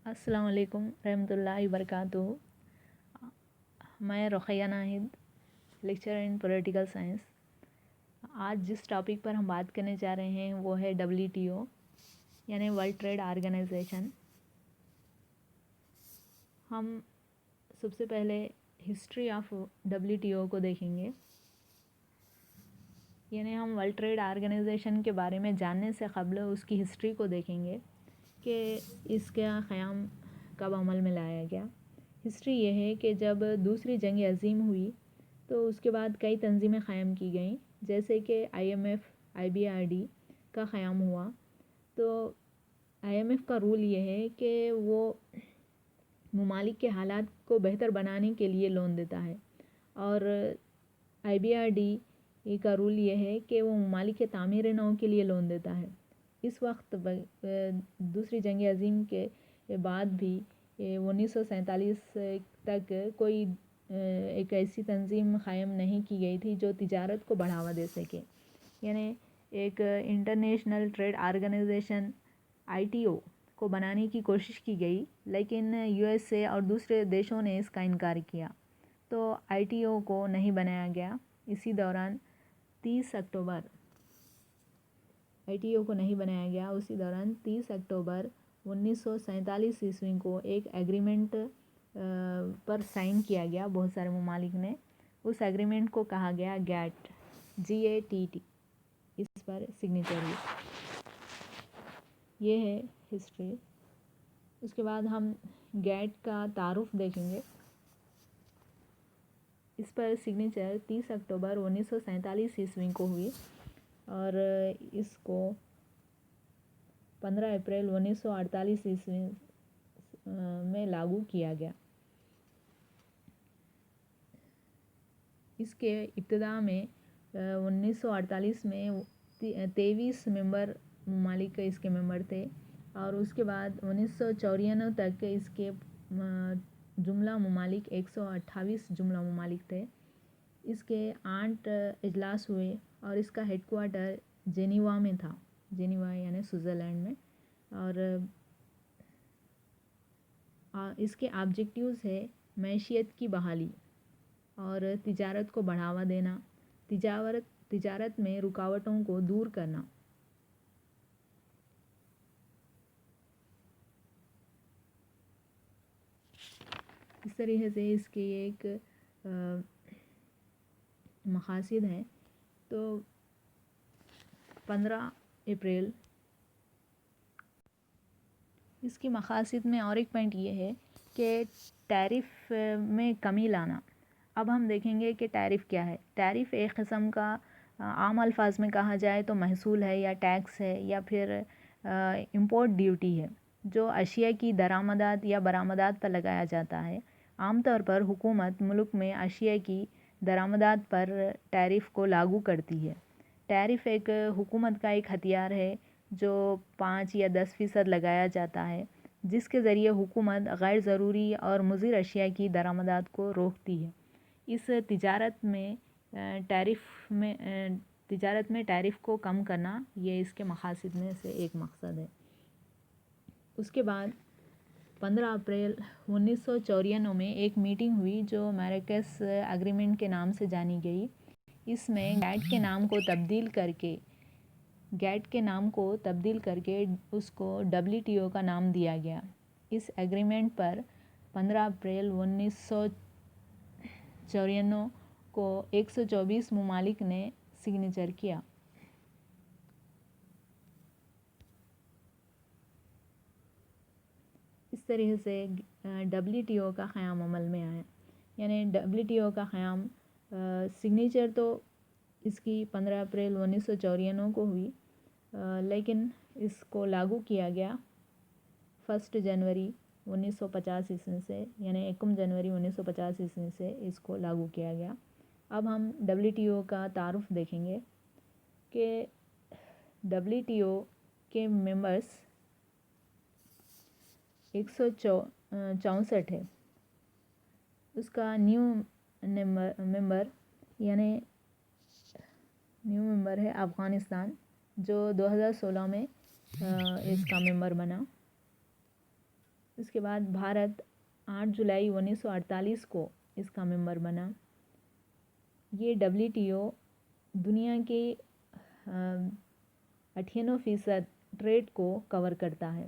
अस्सलाम वालेकुम रहमतुल्लाहि वबरकातुहू। मैं Ruqaiya Nahid, lecturer in political science. आज जिस टॉपिक पर हम बात करने जा रहे हैं वो है WTO यानी वर्ल्ड ट्रेड ऑर्गेनाइजेशन। हम सबसे पहले हिस्ट्री ऑफ WTO को देखेंगे, यानी हम वर्ल्ड ट्रेड ऑर्गेनाइजेशन के बारे में जानने से क़ब्ल उसकी हिस्ट्री को देखेंगे कि इसका क़याम कब अमल में लाया गया। हिस्ट्री ये है कि जब दूसरी जंग अज़ीम हुई तो उसके बाद कई तंजीमें क़ायम की गईं, जैसे कि IMF IBRD का क़याम हुआ। तो IMF का रूल ये है कि वो ममालिक के हालात को बेहतर बनाने के लिए लोन देता है, और IBRD का रूल ये है कि वो ममालिक के तामीर नौ के लिए लोन देता है। इस वक्त दूसरी जंग अज़ीम के बाद भी 1947 तक कोई एक ऐसी तंजीम क़ायम नहीं की गई थी जो तिजारत को बढ़ावा दे सके, यानी एक इंटरनेशनल ट्रेड ऑर्गेनाइजेशन ITO को बनाने की कोशिश की गई, लेकिन USA और दूसरे देशों ने इसका इनकार किया, तो ITO को नहीं बनाया गया। इसी दौरान 30 अक्टूबर ITO को नहीं बनाया गया। उसी दौरान 30 अक्टूबर 1947 ईस्वी को एक एग्रीमेंट पर साइन किया गया बहुत सारे ममालिक ने। उस एग्रीमेंट को कहा गया GATT। इस पर सिग्नेचर हुई। ये है हिस्ट्री। उसके बाद हम GATT का तारुफ देखेंगे। इस पर सिग्नेचर 30 अक्टूबर 1947 ईस्वी को हुई और इसको 15 अप्रैल 1948 ईस्वी में लागू किया गया। इसके इब्तिदा में 1948 में 23 मेंबर ममालिक इसके मेंबर थे, और उसके बाद 1994 तक इसके जुमला ममालिक 128 जुमला ममालिक थे। इसके 8 इजलास हुए और इसका हेडक्वार्टर जेनीवा में था, जेनीवा यानी स्विट्ज़रलैंड में। और इसके ऑब्जेक्टिव्स है मैशियत की बहाली और तिजारत को बढ़ावा देना, तिजारत में रुकावटों को दूर करना। इस तरीके से इसकी एक मक़ासिद हैं। तो 15 अप्रैल इसकी मक़ासिद में और एक पॉइंट ये है कि टैरिफ में कमी लाना। अब हम देखेंगे कि टैरिफ क्या है। टैरिफ एक किस्म का आम अल्फाज में कहा जाए तो महसूल है या टैक्स है या फिर इंपोर्ट ड्यूटी है, जो अशिया की दरामदात या बरामदात पर लगाया जाता है। आमतौर पर हुकूमत मुल्क में अशिया की दरामदात पर टैरिफ को लागू करती है। टैरिफ एक हुकूमत का एक हथियार है जो 5 या 10% लगाया जाता है, जिसके ज़रिए हुकूमत गैर ज़रूरी और मुज़िर अशिया की दरामदात को रोकती है। इस तिजारत में टैरिफ को कम करना, ये इसके मक़ासिद में से एक मकसद है। उसके बाद 15 अप्रैल 1994 में एक मीटिंग हुई जो मैराकेश एग्रीमेंट के नाम से जानी गई। इसमें GATT के नाम को तब्दील करके उसको WTO का नाम दिया गया। इस एग्रीमेंट पर 15 अप्रैल 1994 को 124 ममालिक ने सिग्नेचर किया। इस तरीके से WTO का क़याम अमल में आया, यानी WTO का क़याम सिग्नेचर तो इसकी 15 अप्रैल 1994 को हुई, लेकिन इसको लागू किया गया 1 जनवरी 1950 ईस्वी से, यानी 1 जनवरी 1950 ईस्वी से इसको लागू किया गया। अब हम WTO का तारुफ देखेंगे कि WTO के मेंबर्स 164 है। उसका न्यू मेंबर है अफ़गानिस्तान, जो 2016 में इसका मेंबर बना। इसके کے بعد بھارت 8 جولائی 1948 کو اس کا ممبر بنا۔ یہ WTO دنیا کے 98% ٹریڈ کو کور کرتا ہے،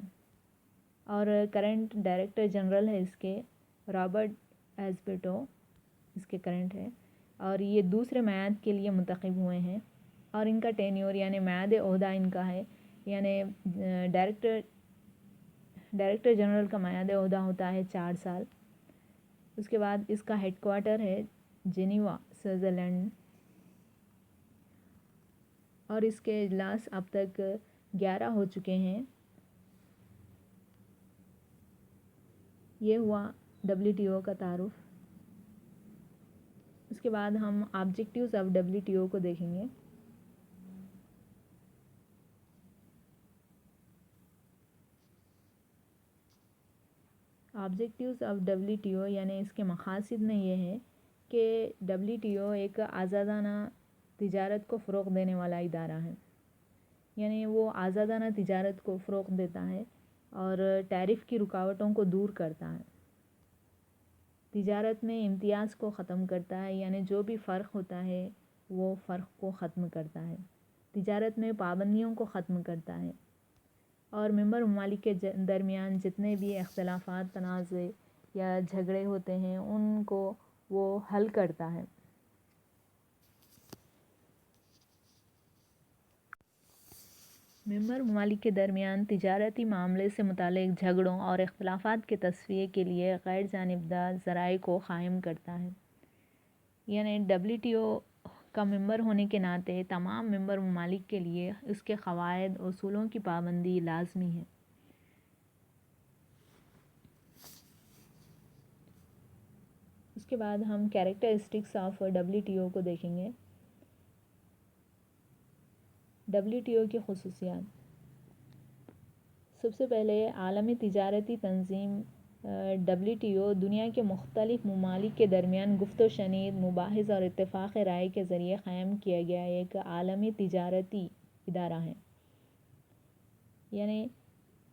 اور کرنٹ ڈائریکٹر جنرل ہے اس کے رابرٹ ایزبیٹو، اس کے کرنٹ ہے، اور یہ دوسرے میعاد کے لیے منتخب ہوئے ہیں، اور ان کا ٹینیور یعنی میعاد عہدہ ان کا ہے، یعنی ڈائریکٹر جنرل کا میعاد عہدہ ہوتا ہے 4 سال۔ اس کے بعد اس کا ہیڈ کوارٹر ہے جنیوا، سوئٹزرلینڈ، اور اس کے اجلاس اب تک 11 ہو چکے ہیں۔ یہ ہوا WTO کا تعارف۔ اس کے بعد ہم آبجیکٹیوز آف WTO کو دیکھیں گے۔ آبجیکٹیوز آف WTO یعنی اس کے مقاصد میں یہ ہے کہ WTO ایک آزادانہ تجارت کو فروغ دینے والا ادارہ ہے، یعنی وہ آزادانہ تجارت کو فروغ دیتا ہے اور ٹیرف کی رکاوٹوں کو دور کرتا ہے، تجارت میں امتیاز کو ختم کرتا ہے، یعنی جو بھی فرق ہوتا ہے وہ فرق کو ختم کرتا ہے، تجارت میں پابندیوں کو ختم کرتا ہے، اور ممبر ممالک کے درمیان جتنے بھی اختلافات، تنازع یا جھگڑے ہوتے ہیں ان کو وہ حل کرتا ہے۔ ممبر ممالک کے درمیان تجارتی معاملے سے متعلق جھگڑوں اور اختلافات کے تصفیے کے لیے غیر جانبدار ذرائع کو قائم کرتا ہے، یعنی WTO کا ممبر ہونے کے ناطے تمام ممبر ممالک کے لیے اس کے قواعد اصولوں کی پابندی لازمی ہے۔ اس کے بعد ہم کیریکٹرسٹکس آف WTO کو دیکھیں گے۔ WTO کی خصوصیات۔ سب سے پہلے عالمی تجارتی تنظیم WTO دنیا کے مختلف ممالک کے درمیان گفت و شنید، مباحث اور اتفاق رائے کے ذریعے قائم کیا گیا ایک عالمی تجارتی ادارہ ہے، یعنی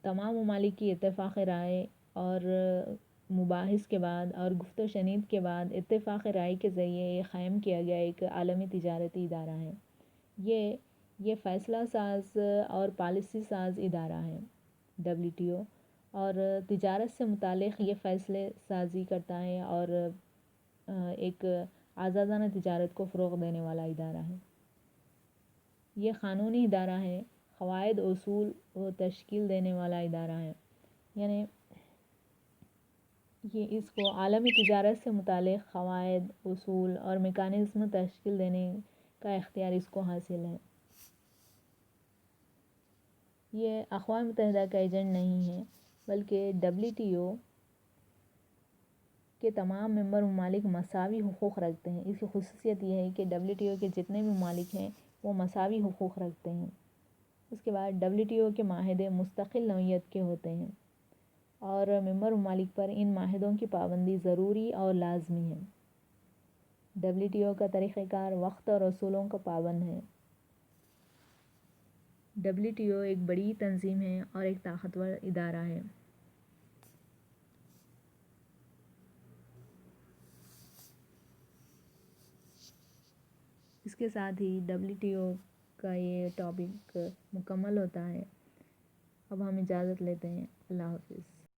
تمام ممالک کی اتفاق رائے اور مباحث کے بعد اور گفت و شنید کے بعد اتفاق رائے کے ذریعے یہ قائم کیا گیا ایک عالمی تجارتی ادارہ ہے۔ یہ فیصلہ ساز اور پالیسی ساز ادارہ ہے WTO، اور تجارت سے متعلق یہ فیصلے سازی کرتا ہے اور ایک آزادانہ تجارت کو فروغ دینے والا ادارہ ہے۔ یہ قانونی ادارہ ہے، قواعد اصول و تشکیل دینے والا ادارہ ہے، یعنی یہ اس کو عالمی تجارت سے متعلق قواعد، اصول اور میکانزم تشکیل دینے کا اختیار اس کو حاصل ہے۔ یہ اقوام متحدہ کا ایجنٹ نہیں ہے، بلکہ WTO کے تمام ممبر ممالک مساوی حقوق رکھتے ہیں۔ اس کی خصوصیت یہ ہے کہ WTO کے جتنے بھی ممالک ہیں وہ مساوی حقوق رکھتے ہیں۔ اس کے بعد WTO کے معاہدے مستقل نوعیت کے ہوتے ہیں، اور ممبر ممالک پر ان معاہدوں کی پابندی ضروری اور لازمی ہے۔ WTO کا طریقہ کار وقت اور اصولوں کا پابند ہے۔ WTO ایک بڑی تنظیم ہے اور ایک طاقتور ادارہ ہے۔ اس کے ساتھ ہی WTO کا یہ ٹاپک مکمل ہوتا ہے۔ اب ہم اجازت لیتے ہیں۔ اللہ حافظ۔